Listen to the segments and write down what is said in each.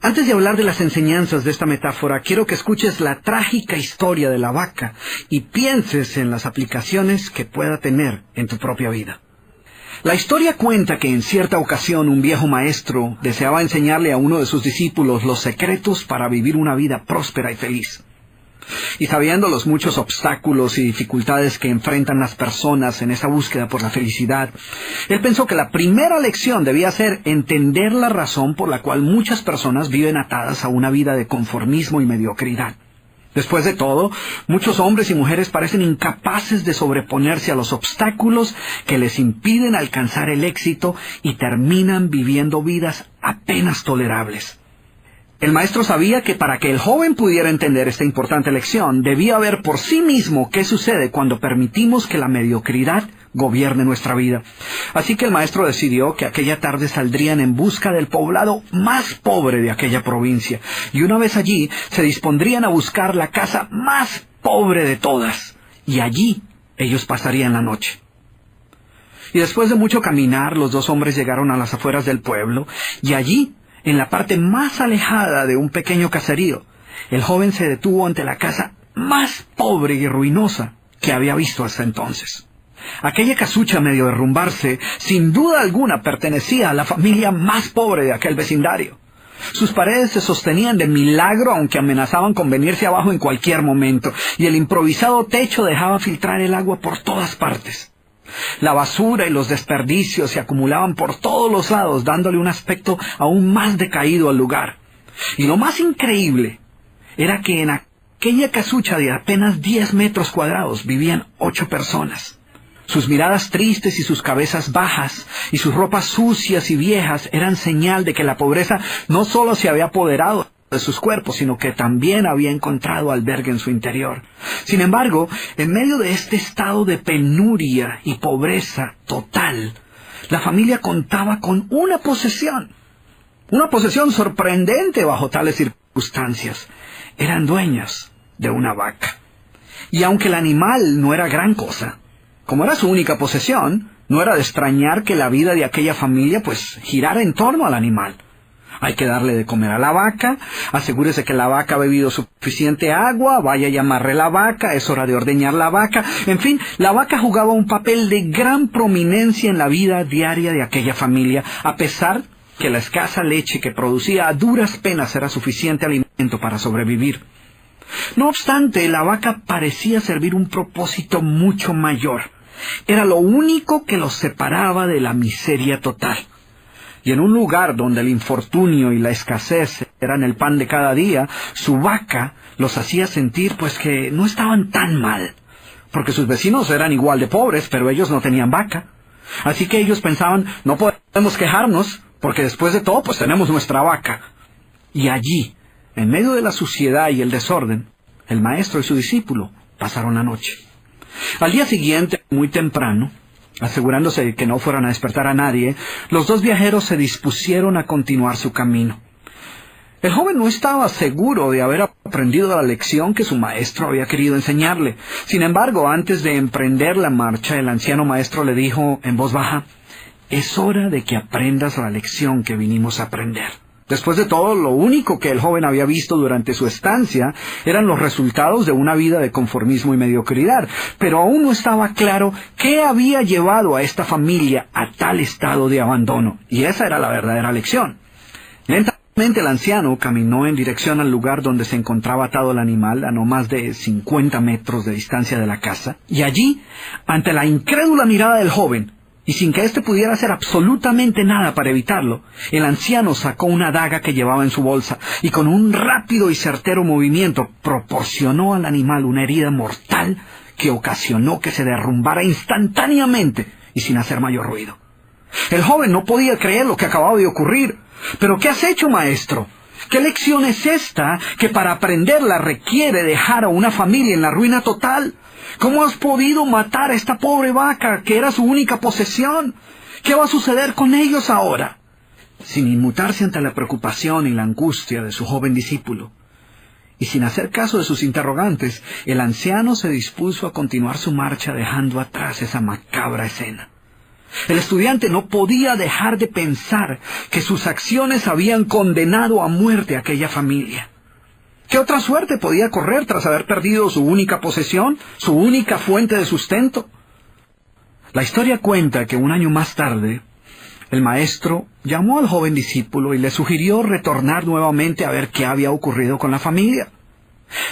Antes de hablar de las enseñanzas de esta metáfora, quiero que escuches la trágica historia de la vaca y pienses en las aplicaciones que pueda tener en tu propia vida. La historia cuenta que en cierta ocasión un viejo maestro deseaba enseñarle a uno de sus discípulos los secretos para vivir una vida próspera y feliz. Y sabiendo los muchos obstáculos y dificultades que enfrentan las personas en esa búsqueda por la felicidad, él pensó que la primera lección debía ser entender la razón por la cual muchas personas viven atadas a una vida de conformismo y mediocridad. Después de todo, muchos hombres y mujeres parecen incapaces de sobreponerse a los obstáculos que les impiden alcanzar el éxito y terminan viviendo vidas apenas tolerables. El maestro sabía que para que el joven pudiera entender esta importante lección, debía ver por sí mismo qué sucede cuando permitimos que la mediocridad gobierne nuestra vida. Así que el maestro decidió que aquella tarde saldrían en busca del poblado más pobre de aquella provincia, y una vez allí se dispondrían a buscar la casa más pobre de todas, y allí ellos pasarían la noche. Y después de mucho caminar, los dos hombres llegaron a las afueras del pueblo, y allí, en la parte más alejada de un pequeño caserío, el joven se detuvo ante la casa más pobre y ruinosa que había visto hasta entonces. Aquella casucha, medio derrumbarse, sin duda alguna pertenecía a la familia más pobre de aquel vecindario. Sus paredes se sostenían de milagro, aunque amenazaban con venirse abajo en cualquier momento, y el improvisado techo dejaba filtrar el agua por todas partes. La basura y los desperdicios se acumulaban por todos los lados, dándole un aspecto aún más decaído al lugar. Y lo más increíble era que en aquella casucha de apenas 10 metros cuadrados vivían 8 personas. Sus miradas tristes y sus cabezas bajas y sus ropas sucias y viejas eran señal de que la pobreza no solo se había apoderado de sus cuerpos, sino que también había encontrado albergue en su interior. Sin embargo, en medio de este estado de penuria y pobreza total, la familia contaba con una posesión sorprendente bajo tales circunstancias. Eran dueños de una vaca. Y aunque el animal no era gran cosa, como era su única posesión, no era de extrañar que la vida de aquella familia girara en torno al animal. Hay que darle de comer a la vaca, asegúrese que la vaca ha bebido suficiente agua, vaya y amarre la vaca, es hora de ordeñar la vaca. En fin, la vaca jugaba un papel de gran prominencia en la vida diaria de aquella familia, a pesar que la escasa leche que producía a duras penas era suficiente alimento para sobrevivir. No obstante, la vaca parecía servir un propósito mucho mayor. Era lo único que los separaba de la miseria total. Y en un lugar donde el infortunio y la escasez eran el pan de cada día, su vaca los hacía sentir que no estaban tan mal, porque sus vecinos eran igual de pobres, pero ellos no tenían vaca. Así que ellos pensaban, no podemos quejarnos, porque después de todo tenemos nuestra vaca. Y allí, en medio de la suciedad y el desorden, el maestro y su discípulo pasaron la noche. Al día siguiente, muy temprano, asegurándose de que no fueran a despertar a nadie, los dos viajeros se dispusieron a continuar su camino. El joven no estaba seguro de haber aprendido la lección que su maestro había querido enseñarle. Sin embargo, antes de emprender la marcha, el anciano maestro le dijo en voz baja, «Es hora de que aprendas la lección que vinimos a aprender». Después de todo, lo único que el joven había visto durante su estancia eran los resultados de una vida de conformismo y mediocridad, pero aún no estaba claro qué había llevado a esta familia a tal estado de abandono, y esa era la verdadera lección. Lentamente el anciano caminó en dirección al lugar donde se encontraba atado el animal, a no más de 50 metros de distancia de la casa, y allí, ante la incrédula mirada del joven, y sin que éste pudiera hacer absolutamente nada para evitarlo, el anciano sacó una daga que llevaba en su bolsa y con un rápido y certero movimiento proporcionó al animal una herida mortal que ocasionó que se derrumbara instantáneamente y sin hacer mayor ruido. El joven no podía creer lo que acababa de ocurrir. «¿Pero qué has hecho, maestro? ¿Qué lección es esta que para aprenderla requiere dejar a una familia en la ruina total? ¿Cómo has podido matar a esta pobre vaca, que era su única posesión? ¿Qué va a suceder con ellos ahora?» Sin inmutarse ante la preocupación y la angustia de su joven discípulo, y sin hacer caso de sus interrogantes, el anciano se dispuso a continuar su marcha dejando atrás esa macabra escena. El estudiante no podía dejar de pensar que sus acciones habían condenado a muerte a aquella familia. ¿Qué otra suerte podía correr tras haber perdido su única posesión, su única fuente de sustento? La historia cuenta que un año más tarde, el maestro llamó al joven discípulo y le sugirió retornar nuevamente a ver qué había ocurrido con la familia.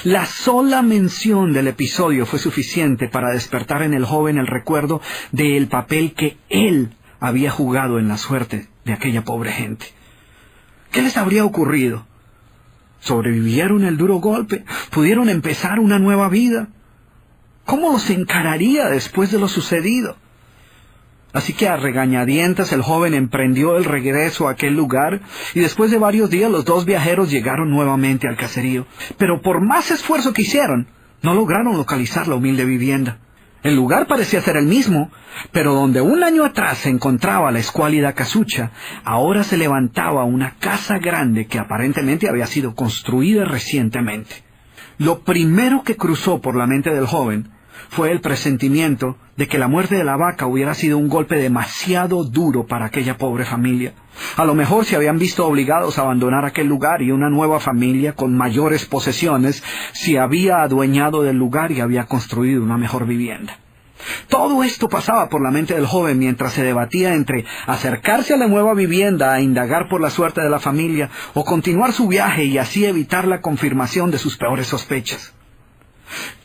La sola mención del episodio fue suficiente para despertar en el joven el recuerdo del papel que él había jugado en la suerte de aquella pobre gente. ¿Qué les habría ocurrido? ¿Sobrevivieron el duro golpe? ¿Pudieron empezar una nueva vida? ¿Cómo los encararía después de lo sucedido? Así que a regañadientas el joven emprendió el regreso a aquel lugar y después de varios días los dos viajeros llegaron nuevamente al caserío. Pero por más esfuerzo que hicieron, no lograron localizar la humilde vivienda. El lugar parecía ser el mismo, pero donde un año atrás se encontraba la escuálida casucha, ahora se levantaba una casa grande que aparentemente había sido construida recientemente. Lo primero que cruzó por la mente del joven fue el presentimiento de que la muerte de la vaca hubiera sido un golpe demasiado duro para aquella pobre familia. A lo mejor se habían visto obligados a abandonar aquel lugar y una nueva familia con mayores posesiones se había adueñado del lugar y había construido una mejor vivienda. Todo esto pasaba por la mente del joven mientras se debatía entre acercarse a la nueva vivienda a indagar por la suerte de la familia o continuar su viaje y así evitar la confirmación de sus peores sospechas.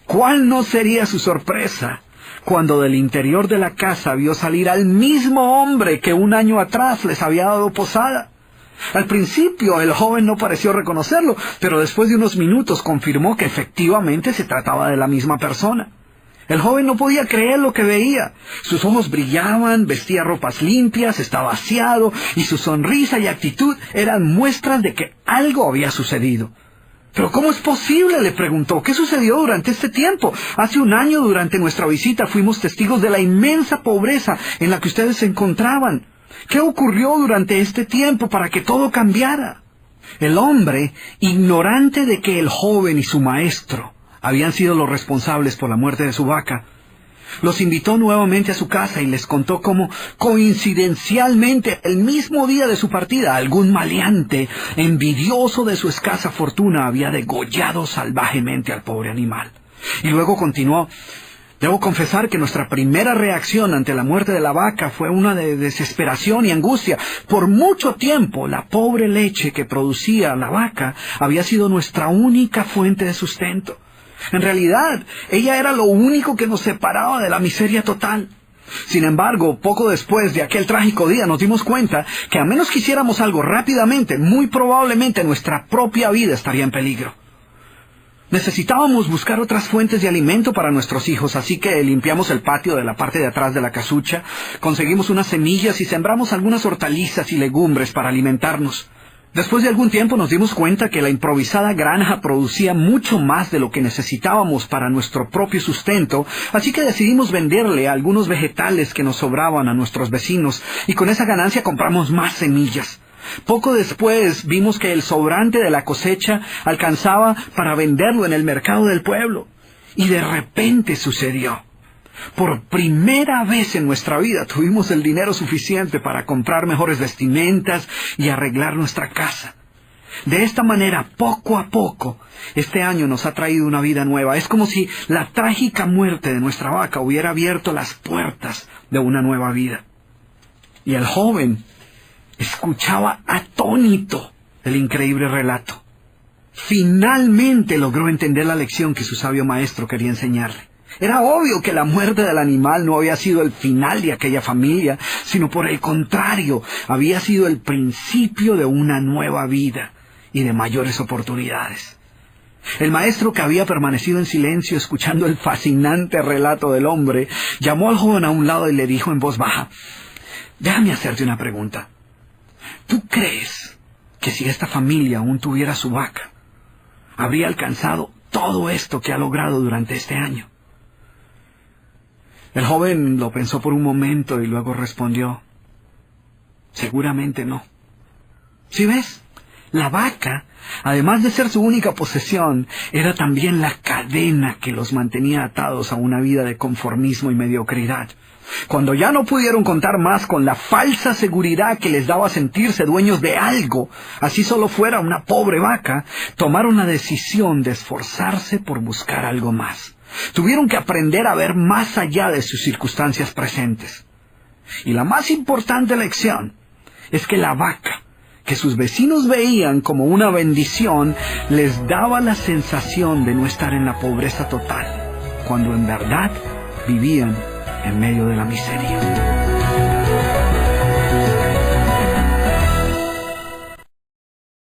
¿Cuál no sería su sorpresa cuando del interior de la casa vio salir al mismo hombre que un año atrás les había dado posada? Al principio el joven no pareció reconocerlo, pero después de unos minutos confirmó que efectivamente se trataba de la misma persona. El joven no podía creer lo que veía. Sus ojos brillaban, vestía ropas limpias, estaba aseado, y su sonrisa y actitud eran muestras de que algo había sucedido. ¿Pero cómo es posible?, le preguntó. ¿Qué sucedió durante este tiempo? Hace un año, durante nuestra visita, fuimos testigos de la inmensa pobreza en la que ustedes se encontraban. ¿Qué ocurrió durante este tiempo para que todo cambiara? El hombre, ignorante de que el joven y su maestro habían sido los responsables por la muerte de su vaca, los invitó nuevamente a su casa y les contó cómo, coincidencialmente, el mismo día de su partida, algún maleante, envidioso de su escasa fortuna, había degollado salvajemente al pobre animal. Y luego continuó: debo confesar que nuestra primera reacción ante la muerte de la vaca fue una de desesperación y angustia. Por mucho tiempo, la pobre leche que producía la vaca había sido nuestra única fuente de sustento. En realidad, ella era lo único que nos separaba de la miseria total. Sin embargo, poco después de aquel trágico día nos dimos cuenta que a menos que hiciéramos algo rápidamente, muy probablemente nuestra propia vida estaría en peligro. Necesitábamos buscar otras fuentes de alimento para nuestros hijos, así que limpiamos el patio de la parte de atrás de la casucha, conseguimos unas semillas y sembramos algunas hortalizas y legumbres para alimentarnos. Después de algún tiempo nos dimos cuenta que la improvisada granja producía mucho más de lo que necesitábamos para nuestro propio sustento, así que decidimos venderle algunos vegetales que nos sobraban a nuestros vecinos, y con esa ganancia compramos más semillas. Poco después vimos que el sobrante de la cosecha alcanzaba para venderlo en el mercado del pueblo, y de repente sucedió. Por primera vez en nuestra vida tuvimos el dinero suficiente para comprar mejores vestimentas y arreglar nuestra casa. De esta manera, poco a poco, este año nos ha traído una vida nueva. Es como si la trágica muerte de nuestra vaca hubiera abierto las puertas de una nueva vida. Y el joven escuchaba atónito el increíble relato. Finalmente logró entender la lección que su sabio maestro quería enseñarle. Era obvio que la muerte del animal no había sido el final de aquella familia, sino por el contrario, había sido el principio de una nueva vida y de mayores oportunidades. El maestro, que había permanecido en silencio escuchando el fascinante relato del hombre, llamó al joven a un lado y le dijo en voz baja: déjame hacerte una pregunta. ¿Tú crees que si esta familia aún tuviera su vaca, habría alcanzado todo esto que ha logrado durante este año? El joven lo pensó por un momento y luego respondió: seguramente no. ¿Sí ves? La vaca, además de ser su única posesión, era también la cadena que los mantenía atados a una vida de conformismo y mediocridad. Cuando ya no pudieron contar más con la falsa seguridad que les daba sentirse dueños de algo, así solo fuera una pobre vaca, tomaron la decisión de esforzarse por buscar algo más. Tuvieron que aprender a ver más allá de sus circunstancias presentes. Y la más importante lección es que la vaca, que sus vecinos veían como una bendición, les daba la sensación de no estar en la pobreza total, cuando en verdad vivían en medio de la miseria.